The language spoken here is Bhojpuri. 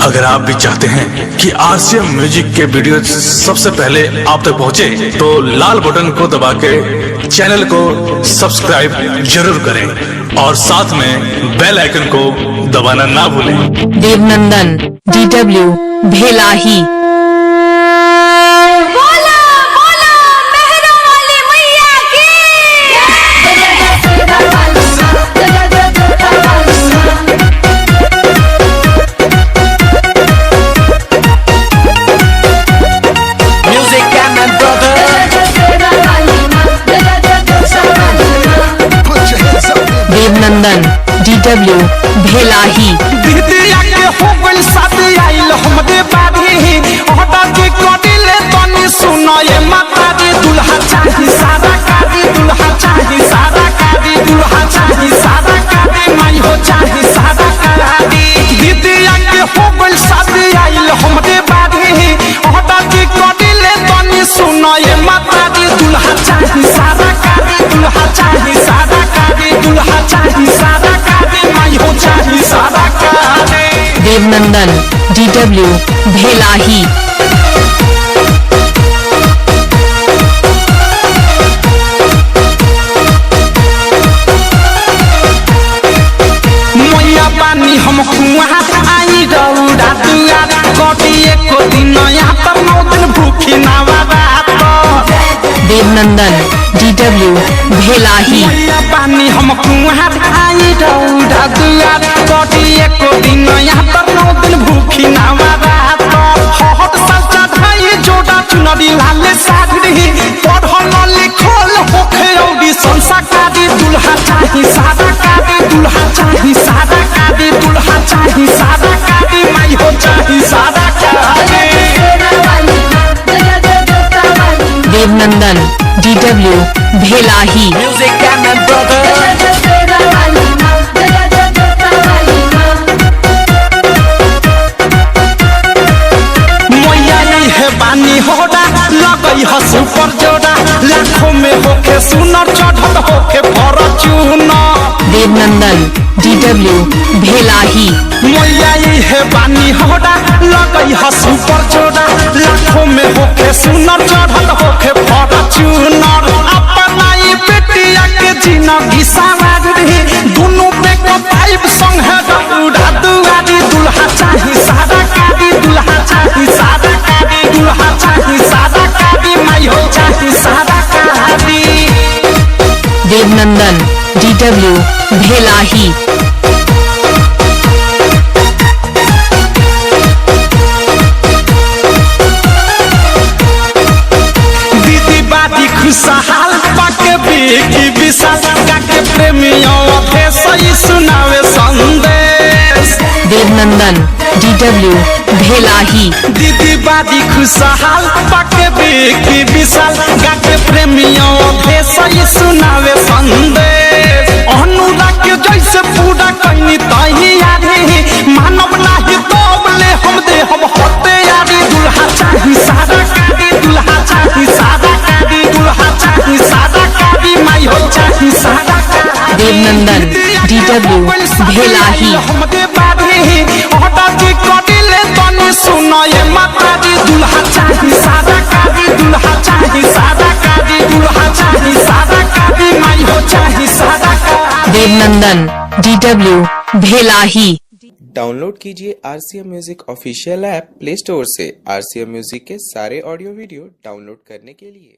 अगर आप भी चाहते हैं कि आरसीएम म्यूजिक के वीडियो सबसे पहले आप तक पहुंचे, तो लाल बटन को दबा के चैनल को सब्सक्राइब जरूर करें और साथ में बेल आइकन को दबाना ना भूलें। देवनंदन DW भेलाही। देवनंदन DW भेलाही। दीदिया के हो गइल शादी आइल हमरे बाड़ी, हटा के कडिले तनी सुनो ये माता दी। दुल्हा चाही सादा कादी, दुल्हा चाही सादा कादी, दुल्हा चाही सादा कादी, माई हो चाही सादा कादी। दीदिया के हो गइल शादी आइल हमरे बाड़ी, हटा के कडिले तनी सुनो ये माता दी। दुल्हा चाही सादा कादी, दुल्हा चाही सादा कादी, दुल्हा चाही सादा कादी, माई हो चाही सादा कादी। देवनंदन DW भेलाही। मैया पानी हम कुआं आई रौड़ा दुआर, कटी एको दिन यहाँ पर 9 दिन भूखी नवरात। देवनंदन DW भेलाही। मैया पानी हम कुआं आई रौड़ा दुआर, कटी एको दिन यहाँ पर 9 दिन भूखी नवरात। हट सच्चा भाई जोड़ा चुनरी लाले साड़ी, पढ़ल लिखल होखे औरी संस्कारी। दुल्हा चाही सादा कादी, दुल्हा चाही सादा कादी, दुल्हा चाही सादा कादी, माई हो चाही सादा कादी। देवनंदन DW भेलाही। म्यूजिक कैमन ब्रदर। बानी होड़ा लगई ह सुपर जोड़ा, लाखों में होके सुनर चढ़त होके फॉर्च्यूनर। देवनंदन DW भेलाही। मैया है बानी होड़ा लगई ह सुपर जोड़ा, लाखों में होके सुनर चढ़त होके फॉर्च्यूनर। अपना ई बेटिया के जिंदगी सवार रही, दोनों पे को पाइप संग है दौड़ा दुआरी। दुल्हा चाही सादा कादी, दुल्हा चाही सादा कादी, दुल्हा चाही सादा कादी, माई हो चाही सादा कादी। देवनंदन DW भेलाही। दीदी बादी खुशहाल पाके बेकी विशाल, काके प्रेमियों थे सही सुनावे संदेश। देवनंदन DW भेलाही। दीदी बादी खुशहाल पाके बेकी विशाल, काके प्रेमियों थे सही सुनावे संदेश। अनुराग के जैसे पूरा कहीं तैयारी, मानव नाही तो बोले हम दे हम होते यारी। दुल्हा चाही सादा कादी, दुल्हा चाही सादा कादी, दुल्हा चाही सादा कादी, माई हो चाही सादा कादी। देवनंदन DW भेलाही। हमदे बाड़ी हटा के कडिले तनी सुनो ये माता दी। दुल्हा चाही सादा कादी, दुल्हा चाही सादा कादी, दुल्हा चाही सादा कादी, माई हो चाही सादा कादी। देवनंदन DW भेलाही। डाउनलोड कीजिए RCM music official app play store से। आरसीएम म्यूजिक के सारे ऑडियो वीडियो डाउनलोड करने के लिए